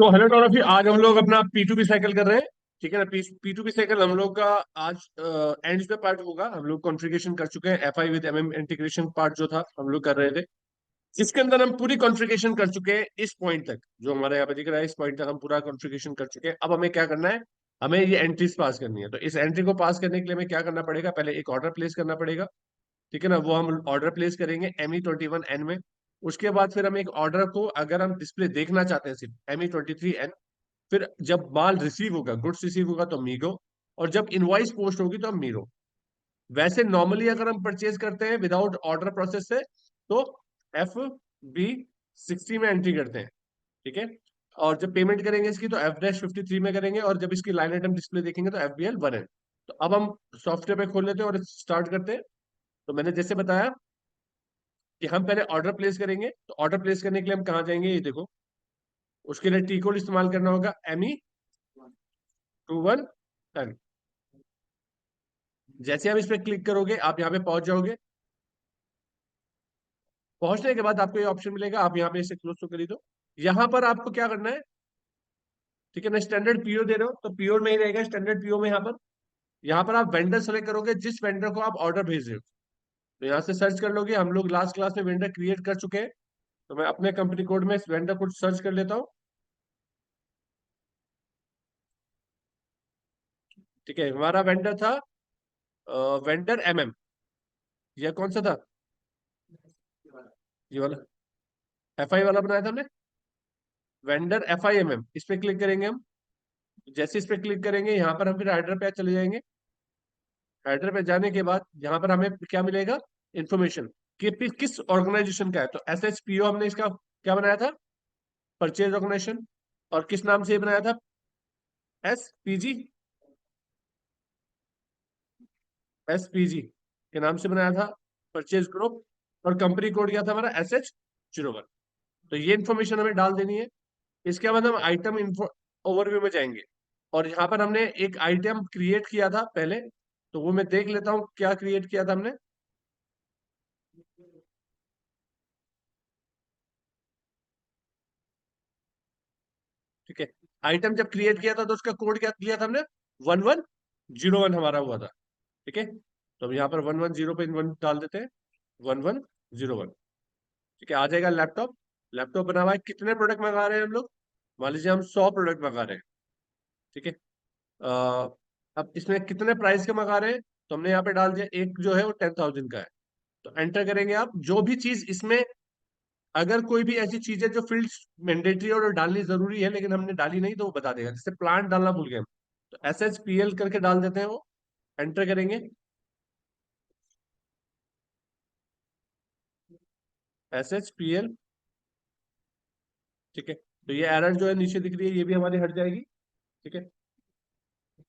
तो hello toffee, आज हम लोग अपना P2P साइकिल कर रहे हैं। ठीक है ना। P2P साइकिल हम लोग का आज एंड पे पार्ट होगा। हम लोग कॉन्फ़िगरेशन कर चुके हैं, FI with MM integration part जो था हम लोग कर रहे थे। इसके अंदर हम पूरी कॉन्फ़िगरेशन कर चुके हैं इस पॉइंट तक, जो हमारे यहाँ पे दिख रहा है। इस पॉइंट तक हम पूरा कॉन्फ़िगरेशन कर चुके हैं। अब हमें क्या करना है, हमें ये एंट्रीज पास करनी है। तो इस एंट्री को पास करने के लिए हमें क्या करना पड़ेगा, पहले एक ऑर्डर प्लेस करना पड़ेगा। ठीक है ना। वो हम ऑर्डर प्लेस करेंगे ME21N में। उसके बाद फिर हम एक ऑर्डर को, अगर हम डिस्प्ले देखना चाहते हैं, सिर्फ ME23N। फिर जब माल रिसीव होगा, गुड्स रिसीव होगा तो मीगो। और जब इनवॉइस पोस्ट होगी तो हम मीरो। वैसे नॉर्मली अगर हम परचेज करते हैं विदाउट ऑर्डर प्रोसेस से, तो FB60 में एंट्री करते हैं। ठीक है। और जब पेमेंट करेंगे इसकी तो F-53 में करेंगे, और जब इसकी लाइन आइटम डिस्प्ले देखेंगे तो FBL1N। तो अब हम सॉफ्टवेयर पे खोल लेते हैं और स्टार्ट करते हैं। तो मैंने जैसे बताया कि हम पहले ऑर्डर प्लेस करेंगे। तो ऑर्डर प्लेस करने के लिए हम कहाँ जाएंगे, ये देखो। उसके लिए टी कोड इस्तेमाल करना होगा, ME21N। जैसे आप इस पे क्लिक करोगे, आप यहाँ पे पहुंच जाओगे। पहुंचने के बाद आपको ये ऑप्शन मिलेगा, आप यहाँ पे इसे क्लोज तो करी दो। यहाँ पर आपको क्या करना है, ठीक है ना। स्टैंडर्ड पीओ दे रहे हो तो पीओ में ही रहेगा, स्टैंडर्ड पीओ में। यहाँ पर आप वेंडर सेलेक्ट करोगे, जिस वेंडर को आप ऑर्डर भेज रहे हो। तो यहाँ से सर्च कर लोगे। हम लोग लास्ट क्लास में वेंडर क्रिएट कर चुके हैं। तो मैं अपने कंपनी कोड में इस वेंडर कोड सर्च कर लेता हूँ। ठीक है, हमारा वेंडर था वेंडर MM। यह कौन सा था, ये वाला FI वाला बनाया था हमने। वेंडर FIMM, इस पे क्लिक करेंगे हम। जैसे इस पे क्लिक करेंगे, यहाँ पर हम फिर हेडर पे चले जाएंगे। हेडर पे जाने के बाद यहाँ पर हमें क्या मिलेगा, इन्फॉर्मेशन कि किस ऑर्गेनाइजेशन का है। तो SHPO हमने इसका क्या बनाया था, परचेज ऑर्गेनाइजेशन। और किस नाम से ये बनाया था, SPG। SPG के नाम से बनाया था, परचेज ग्रुप। और कंपनी कोड क्या था हमारा, SH01। तो ये इन्फॉर्मेशन हमें डाल देनी है। इसके बाद हम आइटम इन्फो ओवरव्यू में जाएंगे। और यहाँ पर हमने एक आइटम क्रिएट किया था पहले। तो वो मैं देख लेता हूँ क्या क्रिएट किया था हमने। ठीक है। आइटम जब क्रिएट किया था तो उसका कोड क्या दिया था हमने, 1101 हमारा हुआ था। ठीक है। तो अब यहाँ पर 110 पे 1 डाल देते हैं, 1101। ठीक है, आ जाएगा लैपटॉप। लैपटॉप बना हुआ है। कितने प्रोडक्ट मंगा रहे हैं हम लोग, मान लीजिए हम 100 प्रोडक्ट मंगा रहे हैं। ठीक है। अ, अब इसमें कितने प्राइस के मंगा रहे हैं, तो हमने यहाँ पे डाल दिया, एक जो है वो 10,000 का है। तो एंटर करेंगे आप, जो भी चीज इसमें, अगर कोई भी ऐसी चीज है जो फील्ड मैंडेटरी और डालनी जरूरी है लेकिन हमने डाली नहीं, तो वो बता देगा। जैसे प्लांट डालना भूल गए हम, तो SHPL करके डाल देते हैं वो। एंटर करेंगे, SHPL। ठीक है। तो ये एरर जो है नीचे दिख रही है, ये भी हमारी हट जाएगी। ठीक है।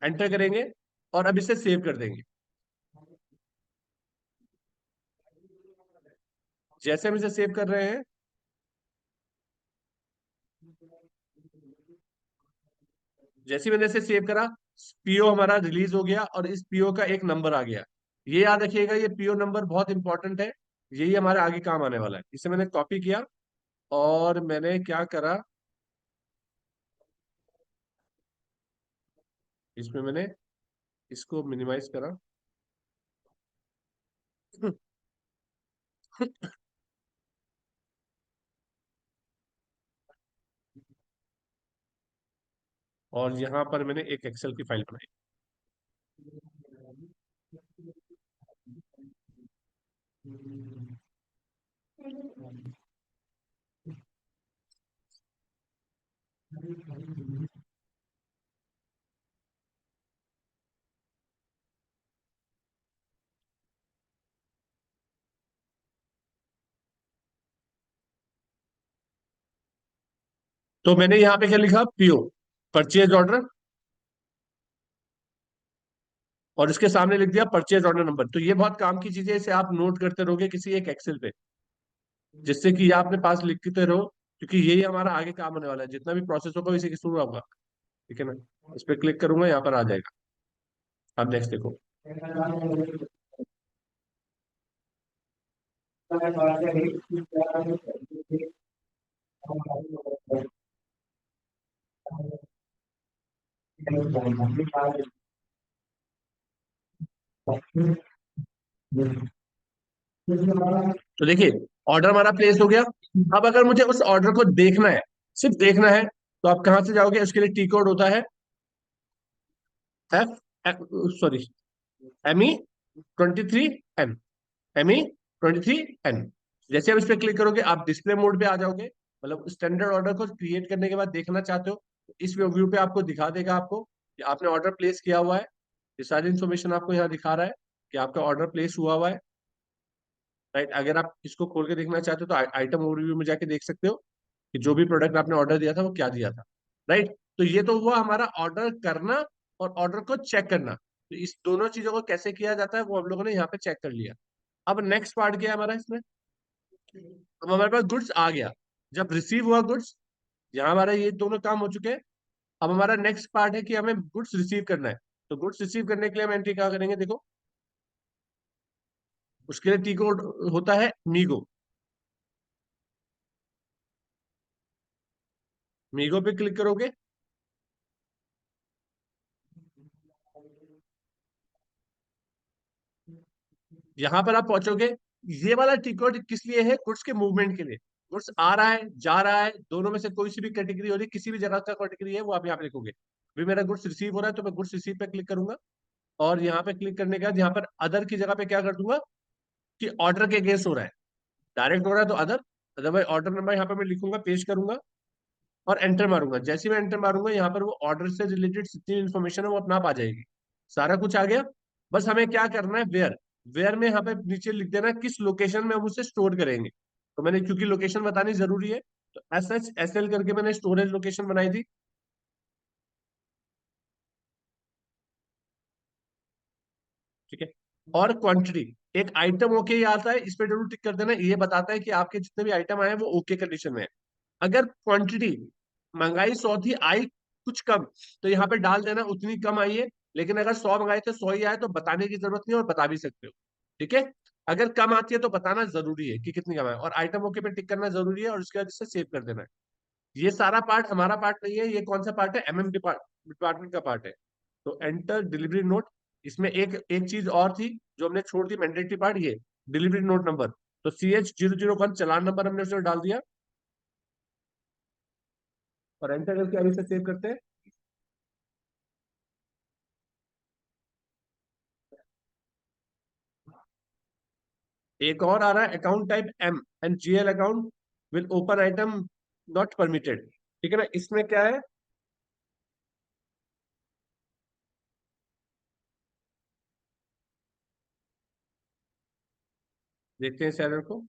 एंटर करेंगे और अब इसे सेव कर देंगे। जैसे हम इसे सेव कर रहे हैं, जैसे ही मैंने इसे सेव करा, PO हमारा रिलीज हो गया और इस PO का एक नंबर आ गया। ये याद रखिएगा, ये PO नंबर बहुत इंपॉर्टेंट है। यही हमारे आगे काम आने वाला है। इसे मैंने कॉपी किया और मैंने क्या करा, इसमें मैंने इसको मिनिमाइज करा। और यहाँ पर मैंने एक एक्सेल की फाइल बनाई। तो मैंने यहाँ पे क्या लिखा, PO, परचेज ऑर्डर। और इसके सामने लिख दिया परचेज ऑर्डर नंबर। तो ये बहुत काम की चीज है, इसे आप नोट करते रहोगे किसी एक एक्सेल पे, जिससे कि ये आपने पास लिखते रहो। क्योंकि यही हमारा आगे काम होने वाला है, जितना भी प्रोसेस होगा इसी के थ्रू होगा। ठीक है ना। इस पे क्लिक करूंगा, यहाँ पर आ जाएगा। अब नेक्स्ट देखो। तो देखिए, ऑर्डर हमारा प्लेस हो गया। अब अगर मुझे उस ऑर्डर को देखना है, सिर्फ देखना है, तो आप कहाँ से जाओगे? उसके लिए टी कोड होता है F, sorry, ME 23N, ME 23N। जैसे आप इस पर क्लिक करोगे, आप डिस्प्ले मोड पे आ जाओगे। मतलब स्टैंडर्ड ऑर्डर को क्रिएट करने के बाद देखना चाहते हो, तो इस व्यू पे आपको दिखा देगा आपको कि आपने ऑर्डर प्लेस किया हुआ है। ये सारी इन्फॉर्मेशन आपको यहाँ दिखा रहा है कि आपका ऑर्डर प्लेस हुआ हुआ है। राइट, अगर आप इसको खोल के देखना चाहते हो तो आइटम ओवरव्यू में जाके देख सकते हो कि जो भी प्रोडक्ट आपने ऑर्डर दिया था वो क्या दिया था। राइट, तो ये तो हुआ हमारा ऑर्डर करना और ऑर्डर को चेक करना। तो इस दोनों चीजों को कैसे किया जाता है वो हम लोगों ने यहाँ पे चेक कर लिया। अब नेक्स्ट पार्ट क्या है हमारा इसमें? अब हमारे पास गुड्स आ गया, जब रिसीव हुआ गुड्स, यहाँ हमारा ये दोनों काम हो चुके हैं। अब हमारा नेक्स्ट पार्ट है कि हमें गुड्स रिसीव करना है। तो गुड्स रिसीव करने के लिए हम एंट्री क्या करेंगे? देखो, उसके लिए टी कोड होता है मीगो। मीगो पे क्लिक करोगे, यहां पर आप पहुंचोगे। ये वाला टिकट किस लिए है? गुड्स के मूवमेंट के लिए। गुड्स आ रहा है, जा रहा है, दोनों में से कोई सी भी कैटेगरी हो रही है, किसी भी जगह का कैटेगरी है वो आप यहाँ पे लिखोगे। अभी मेरा गुड्स रिसीव हो रहा है तो मैं गुड्स रिसीव पे क्लिक करूंगा। और यहाँ पे क्लिक करने के बाद यहाँ पर अदर की जगह पे क्या कर दूंगा कि ऑर्डर के अगेंस्ट हो रहा है। डायरेक्ट हो रहा है तो अदर, अदरवाइज ऑर्डर नंबर यहाँ पे मैं लिखूंगा, पेश करूंगा और एंटर मारूंगा। जैसे ही मैं एंटर मारूंगा, यहाँ पर वो ऑर्डर से रिलेटेड जितनी इन्फॉर्मेशन है वो अपने आप आ जाएगी। सारा कुछ आ गया। बस हमें क्या करना है, वेयर। वेयर में यहाँ पे नीचे लिख देना है किस लोकेशन में हम उसे स्टोर करेंगे। तो मैंने, क्योंकि लोकेशन बतानी जरूरी है, तो SHSL करके मैंने स्टोरेज लोकेशन बनाई थी। ठीक है। और क्वांटिटी, एक आइटम ओके ही आता है, इस पे जरूर टिक कर देना। ये बताता है कि आपके जितने भी आइटम आए हैं वो ओके कंडीशन में है। अगर क्वांटिटी महंगाई 100 थी, आई कुछ कम, तो यहाँ पे डाल देना उतनी कम आई है। लेकिन अगर 100 मंगाए थे 100 ही आए तो बताने की जरूरत नहीं है, और बता भी सकते हो। ठीक है। अगर कम आती है तो बताना जरूरी है कि कितनी कम है, और आइटम ओके पे टिक करना जरूरी है, और उसके बाद इसे सेव कर देना है। ये सारा पार्ट हमारा पार्ट नहीं है। ये कौन सा पार्ट है? डिपार्टमेंट का पार्ट है। तो एंटर डिलीवरी नोट। इसमें एक एक चीज और थी जो हमने छोड़ दी, मैंडेटरी पार्ट, ये डिलीवरी नोट नंबर। तो CH001 चालान नंबर हमने उसमें डाल दिया, और एंटर करके अभी से सेव करते हैं। एक और आ रहा है, account type MNGL account will open item not permitted. ठीक है ना? इसमें क्या है, देखते हैं इस एरर को।